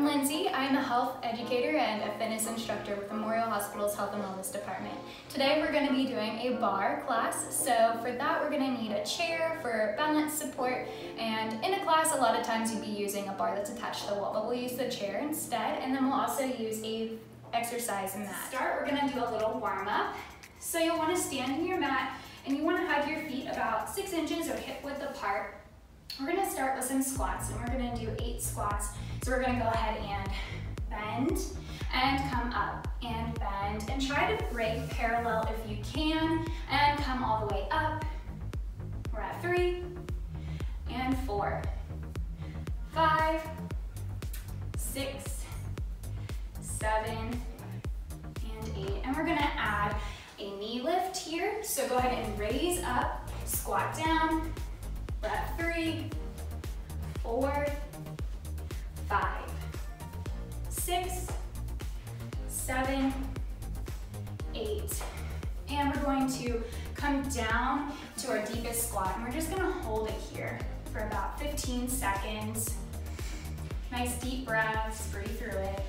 Lyndsey. I'm a health educator and a fitness instructor with Memorial Hospital's Health and Wellness Department. Today we're going to be doing a barre class. So for that we're going to need a chair for balance support, and in a class a lot of times you'd be using a bar that's attached to the wall, but we'll use the chair instead, and then we'll also use a exercise mat. To start, we're going to do a little warm up. So you'll want to stand in your mat and you want to have your feet about 6 inches or hip width apart. We're going to start with some squats, and we're going to do 8 squats. So we're going to go ahead and bend and come up and bend, and try to break parallel if you can, and come all the way up. We're at 3 and 4, 5, 6, 7, and 8. And we're going to add a knee lift here. So go ahead and raise up, squat down. We're at 3, 4, 5, 6, 7, 8. And we're going to come down to our deepest squat, and we're just gonna hold it here for about 15 seconds. Nice deep breaths, breathe through it.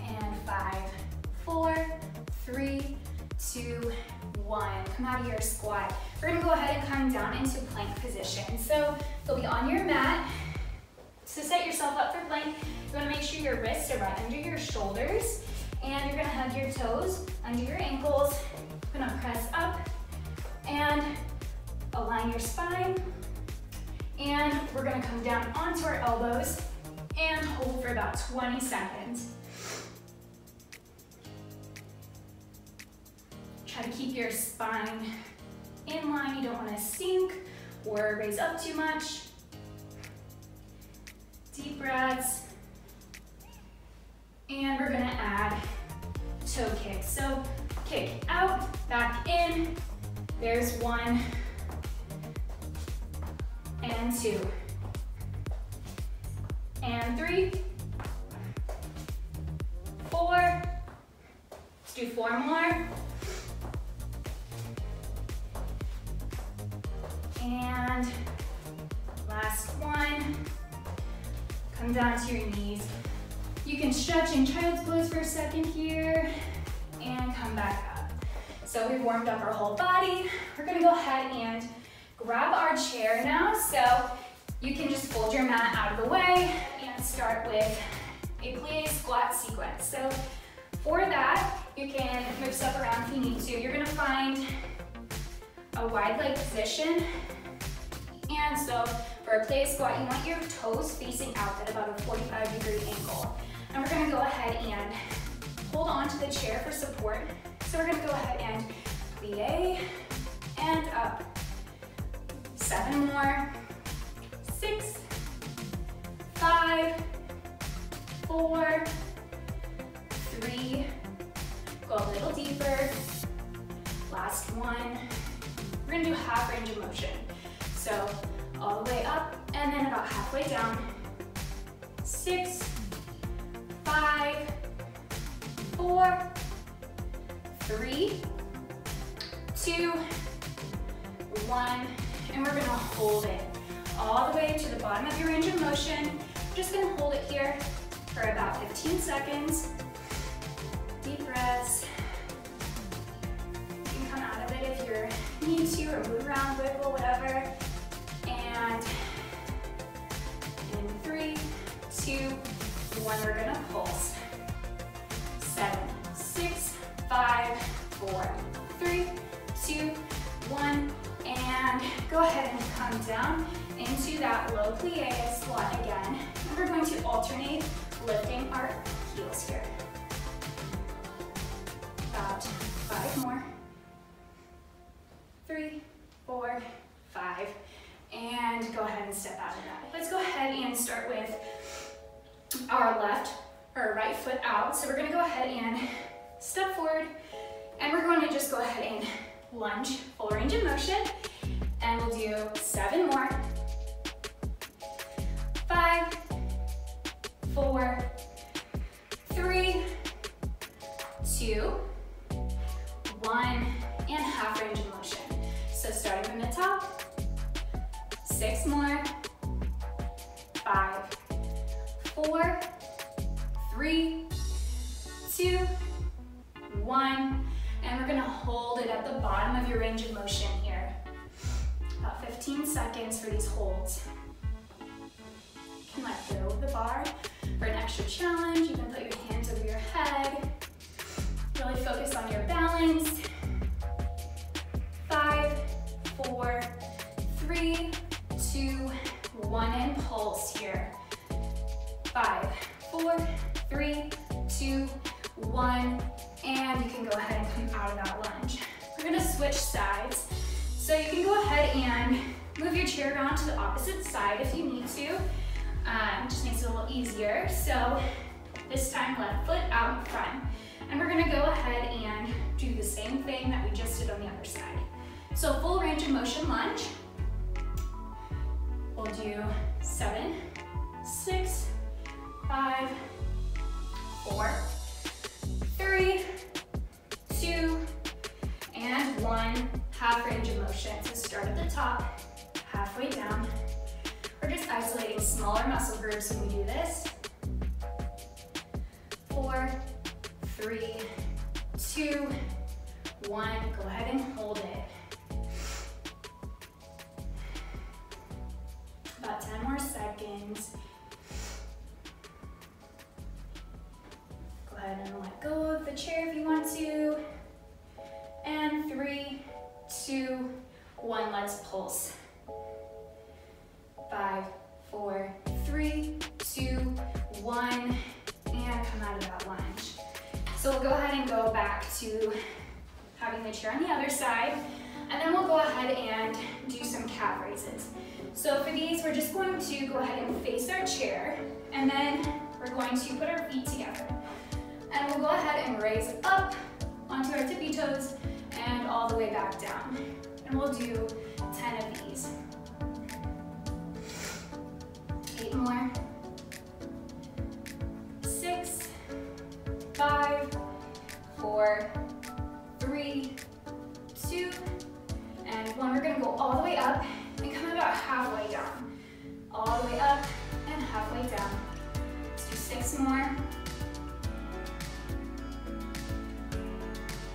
And 5, 4, 3, 2, 1. Come out of your squat. We're gonna go ahead and come down into plank position. So you'll be on your mat. To set yourself up for plank, you wanna make sure your wrists are right under your shoulders, and you're gonna hug your toes under your ankles. You're gonna press up and align your spine. And we're gonna come down onto our elbows and hold for about 20 seconds. Try to keep your spine in line. You don't want to sink or raise up too much. Deep breaths. And we're going to add toe kicks. So kick out, back in. There's 1 and 2 and 3, 4. Let's do 4 more. And last one. Come down to your knees. You can stretch in child's pose for a second here and come back up. So we've warmed up our whole body. We're gonna go ahead and grab our chair now. So you can just fold your mat out of the way and start with a plie squat sequence. So for that, you can move stuff around if you need to. You're gonna find a wide leg position. And so for a plie squat, you want your toes facing out at about a 45-degree angle. And we're gonna go ahead and hold on to the chair for support. So we're gonna go ahead and plie and up. 7 more, 6, 5, 4, 3, go a little deeper. Last one. We're gonna do half range of motion. So all the way up and then about halfway down. 6, 5, 4, 3, 2, 1, and we're gonna hold it all the way to the bottom of your range of motion. We're just gonna hold it here for about 15 seconds. Deep breaths. You can come out of it if you need to, or move around, wiggle, whatever. And in 3, 2, 1, we're gonna pulse. 7, 6, 5, 4, 3, 2, 1, and go ahead and come down into that low plie squat again. And we're going to alternate lifting our heels here. About 5 more. 3, 4, 5. And go ahead and step out of that. Let's go ahead and start with our left or right foot out. So we're gonna go ahead and step forward, and we're going to just go ahead and lunge, full range of motion. And we'll do 7 more. 5, 4, 3, 2, 1, and half range of motion. So starting from the top, 6 more, 5, 4, 3, 2, 1. And we're gonna hold it at the bottom of your range of motion here. About 15 seconds for these holds. You can let go of the bar for an extra challenge. You can put your hands over your head. Really focus on your balance. 5, 4, 3, 2, 1, and pulse here. 5, 4, 3, 2, 1, and you can go ahead and come out of that lunge. We're gonna switch sides. So you can go ahead and move your chair around to the opposite side if you need to. Just makes it a little easier. So this time, left foot out in front. And we're gonna go ahead and do the same thing that we just did on the other side. So full range of motion lunge. We'll do 7, 6, 5, 4, 3, 2, and 1. Half range of motion. So start at the top, halfway down. We're just isolating smaller muscle groups when we do this. 4, 3, 2, 1. Go ahead and hold it. About 10 more seconds. Go ahead and let go of the chair if you want to. And 3, 2, 1, let's pulse. 5, 4, 3, 2, 1, and come out of that lunge. So we'll go ahead and go back to having the chair on the other side, and then we'll go ahead and do some calf raises. So for these, we're just going to go ahead and face our chair, and then we're going to put our feet together. And we'll go ahead and raise up onto our tippy toes and all the way back down. And we'll do 10 of these. 8 more. 6, 5, 4, 3, 2, and 1. We're gonna go all the way up and come about halfway down. All the way up and halfway down. Let's do 6 more.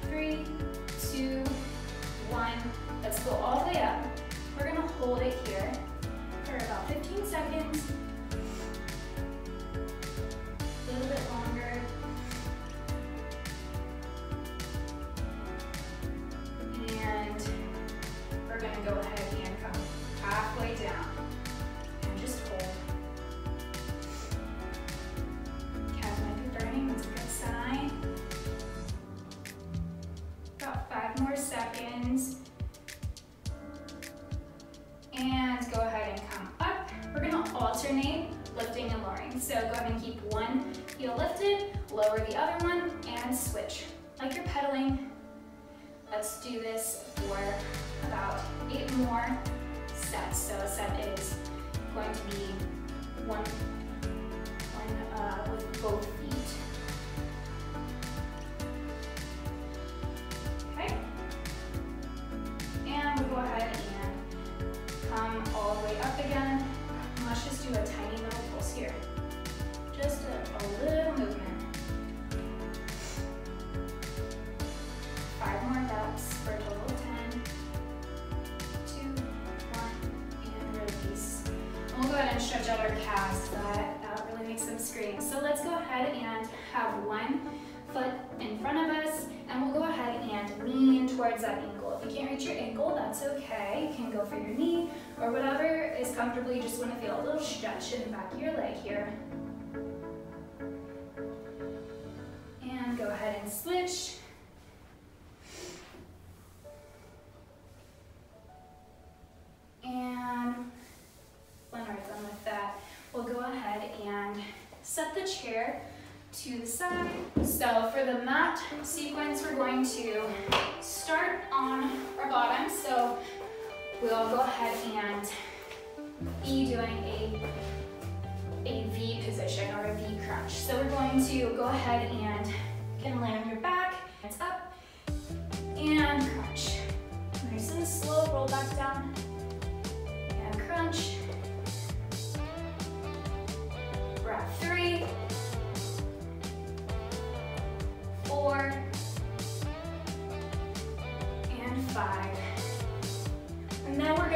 3, 2, 1. Let's go all the way up. We're gonna hold it here for about 15 seconds. A little bit longer. And we're gonna go ahead and come halfway down and just hold. Calves might be burning, that's a good sign. About 5 more seconds. And go ahead and come up. We're gonna alternate lifting and lowering. So go ahead and keep one heel lifted, lower the other one, and switch. Like you're pedaling. Let's do this for about 8 more sets. So a set is going to be one with both feet. Okay. And we'll go ahead and come all the way up again. And let's just do a tiny little pulse here. Just a little movement. 5 more reps for a total of 10. 2, 1, and release. And we'll go ahead and stretch out our calves. That really makes them scream. So let's go ahead and have one foot in front of us, and we'll go ahead and lean towards that ankle. If you can't reach your ankle, that's okay. You can go for your knee or whatever is comfortable. You just want to feel a little stretch in the back of your leg here. And go ahead and switch. And when we're done with that, we'll go ahead and set the chair to the side. So for the mat sequence, we're going to start on our bottom. So we'll go ahead and be doing a V position or a V crunch. So we're going to go ahead and you can lay on your back, hands up, and crunch. Nice and slow, roll back down, and crunch.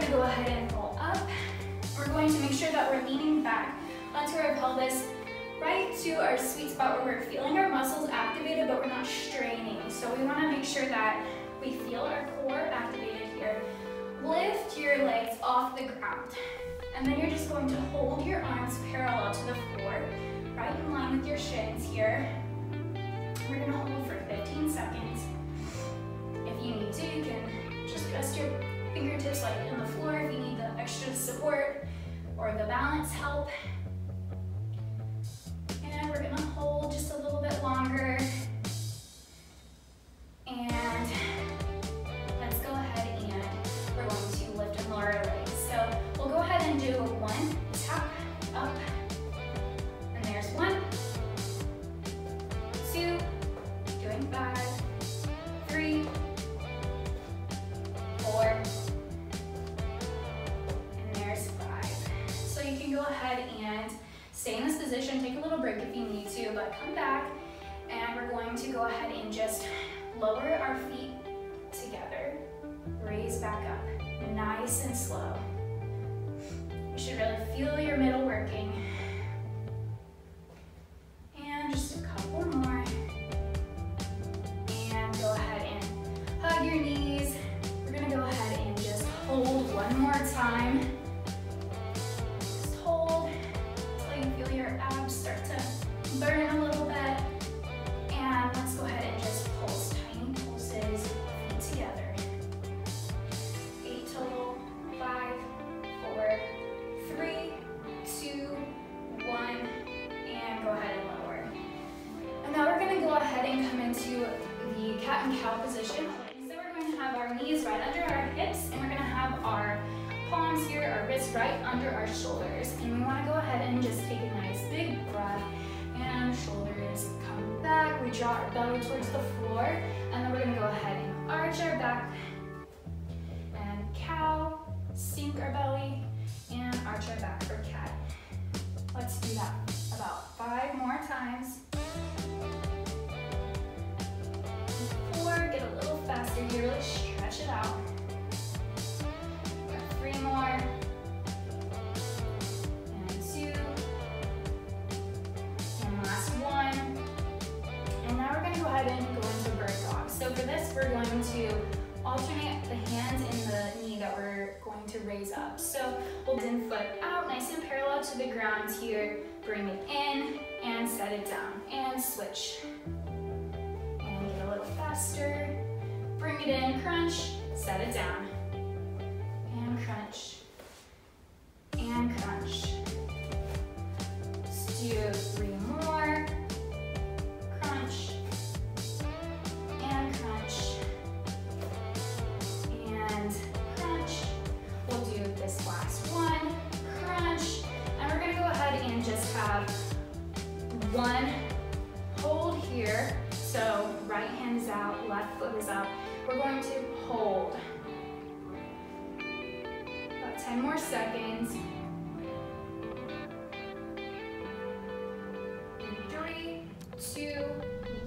gonna go ahead and pull up. We're going to make sure that we're leaning back onto our pelvis, right to our sweet spot where we're feeling our muscles activated, but we're not straining. So we wanna make sure that we feel our core activated here. Lift your legs off the ground. And then you're just going to hold your arms parallel to the floor, right in line with your shins here. We're gonna hold for 15 seconds. If you need to, you can just rest your fingertips like in the floor if you need the extra support or the balance help. And we're gonna hold just a little bit longer. And let's go ahead and we're going to lift and lower our legs. So we'll go ahead and do one tap up. And there's 1, 2, doing 5, 3, 4, and there's 5. So you can go ahead and stay in this position, take a little break if you need to, but come back and we're going to go ahead and just lower our feet together, raise back up, nice and slow. You should really feel your middle working. And just a couple more. And go ahead and hug your knees. We're gonna go ahead and just hold one more time. Just hold until you feel your abs start to burn a little bit. And let's go ahead and just pulse, tiny pulses, feet together. 8 total, 5, 4, 3, 2, 1, and go ahead and lower. And now we're gonna go ahead and come into the cat and cow position. So we're going to have our knees right under our hips, and we're gonna have our palms here, our wrists right under our shoulders. And we wanna go ahead and just take a nice big breath, and shoulders come back. We draw our belly towards the floor, and then we're gonna go ahead and arch our back, and cow, sink our belly, and arch our back for cat. Let's do that about 5 more times. 4, get a little faster here, really stretch it out. 3 more. And 2. And last 1. And now we're gonna go ahead and go into bird dog. So for this, we're going to alternate the hands in the knee that we're going to raise up. So we'll bend foot out, nice and parallel to the ground here. Bring it in and set it down. And switch. And get a little faster. Bring it in, crunch, set it down. And crunch. And crunch. Let's do 3 more. Crunch. And crunch. And crunch. We'll do this last one. Crunch. And we're gonna go ahead and just have 1 hold here. So right hand is out, left foot is out. We're going to hold. About 10 more seconds. 3, 2,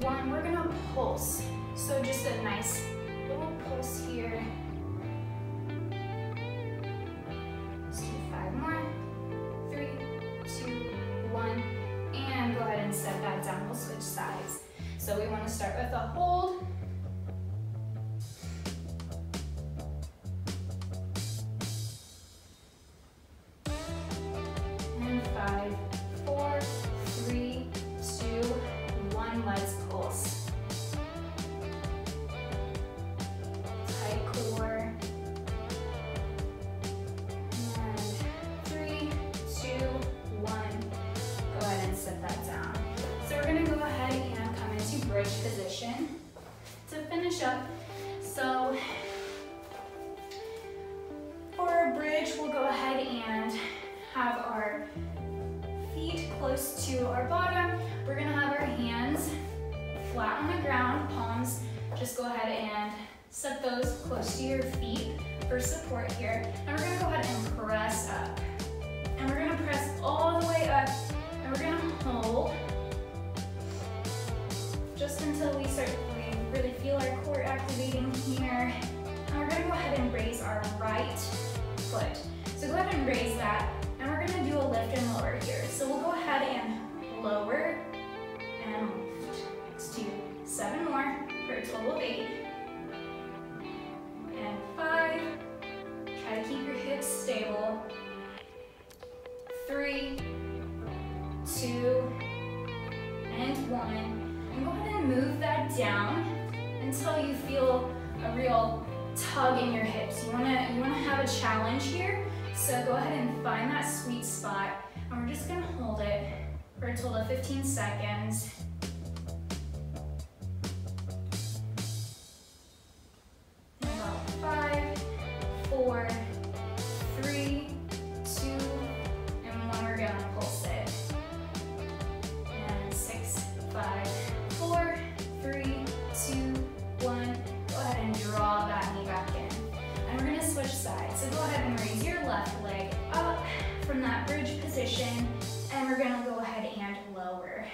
1. We're gonna pulse. So just a nice little pulse here. Let's do 5 more. 3, 2, 1. And go ahead and set that down. We'll switch sides. So we want to start with a hold. And 5, 4, 3, 2, 1. Let's pulse. Tight core. And 3, 2, 1. Go ahead and set that down. So we're going to go ahead and come into bridge position to finish up. So for our bridge, we'll go ahead and have our feet close to our bottom. We're going to have our hands flat on the ground, palms. Just go ahead and set those close to your feet for support here. And we're going to go ahead and press up. And we're going to press all the way up. And we're going to hold just until we start we really feel our core activating here. And we're going to go ahead and raise our right foot. So go ahead and raise that, and we're gonna do a lift and lower here. So we'll go ahead and lower and lift. Let's do 7 more for a total of 8. And 5. Try to keep your hips stable. 3, 2, and 1. And go ahead and move that down until you feel a real tug in your hips. You wanna have a challenge here. So go ahead and find that sweet spot, and we're just gonna hold it for a total of 15 seconds. And about 5, 4, 3, 2, and 1. We're gonna pulse it. And 6, 5, 4, 3, 2, 1. Go ahead and draw that knee back in. And we're gonna switch sides. So go ahead and raise your left leg up from that bridge position, and we're gonna go ahead and lower.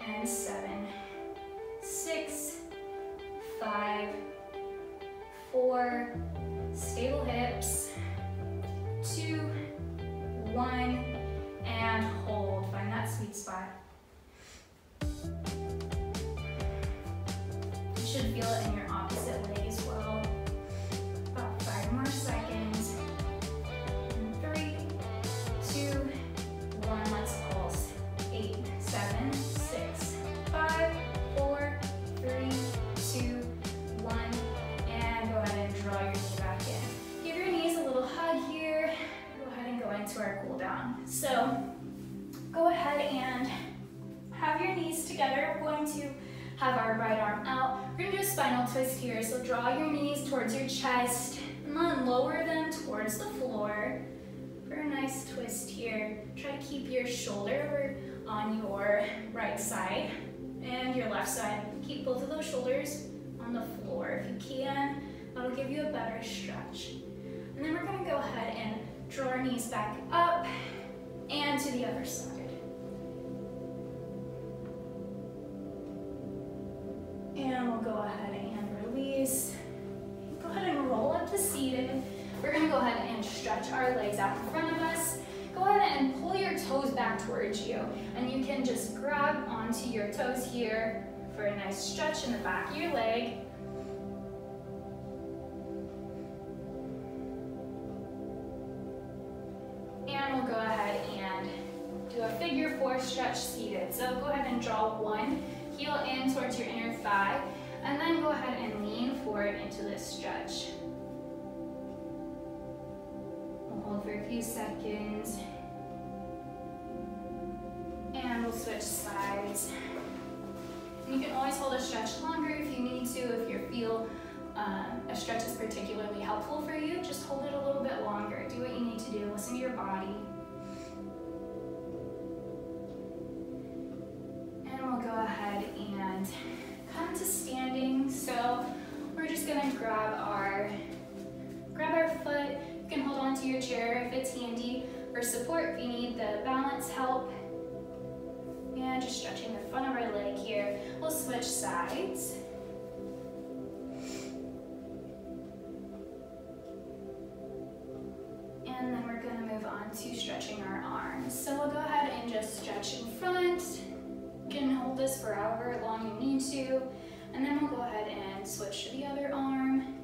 And 7, 6, 5, 4, stable hips, 2, 1, and hold. Find that sweet spot. You should feel it in your opposite leg as well. About 5 more seconds. And 3, 2, 1. Let's pulse. 8, 7, 6, 5, 4, 3, 2, 1. And go ahead and draw your knee back in. Give your knees a little hug here. Go ahead and go into our cool down. So go ahead and have your knees together. We're going to have our right arm out. We're gonna do a spinal twist here. So draw your knees towards your chest and then lower them towards the floor for a nice twist here. Try to keep your shoulder on your right side and your left side. Keep both of those shoulders on the floor if you can. That'll give you a better stretch. And then we're gonna go ahead and draw our knees back up and to the other side. And we'll go ahead and release. Go ahead and roll up to seated. We're gonna go ahead and stretch our legs out in front of us. Go ahead and pull your toes back towards you. And you can just grab onto your toes here for a nice stretch in the back of your leg. And we'll go ahead and do a figure 4 stretch seated. So go ahead and draw one heel in towards your inner thigh, and then go ahead and lean forward into this stretch. We'll hold for a few seconds, and we'll switch sides. And you can always hold a stretch longer if you need to. If you feel a stretch is particularly helpful for you, just hold it a little bit longer. Do what you need to do. Listen to your body. And we'll go ahead and come to standing. So we're just gonna grab our foot. You can hold onto your chair if it's handy for support if you need the balance help. And just stretching the front of our leg here. We'll switch sides. And then we're going to move on to stretching our arms. So we'll go ahead and just stretch in front. You can hold this for however long you need to. And then we'll go ahead and switch to the other arm.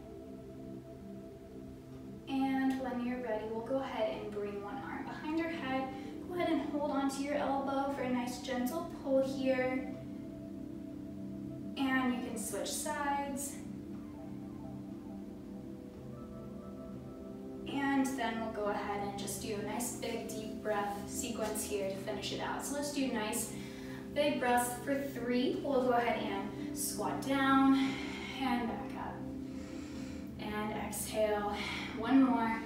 And when you're ready, we'll go ahead and bring one arm behind your head. Go ahead and hold onto your elbow for a nice gentle pull here. And you can switch sides. And then we'll go ahead and just do a nice big deep breath sequence here to finish it out. So let's do nice big breaths for 3. We'll go ahead and squat down and back up. And exhale. One more.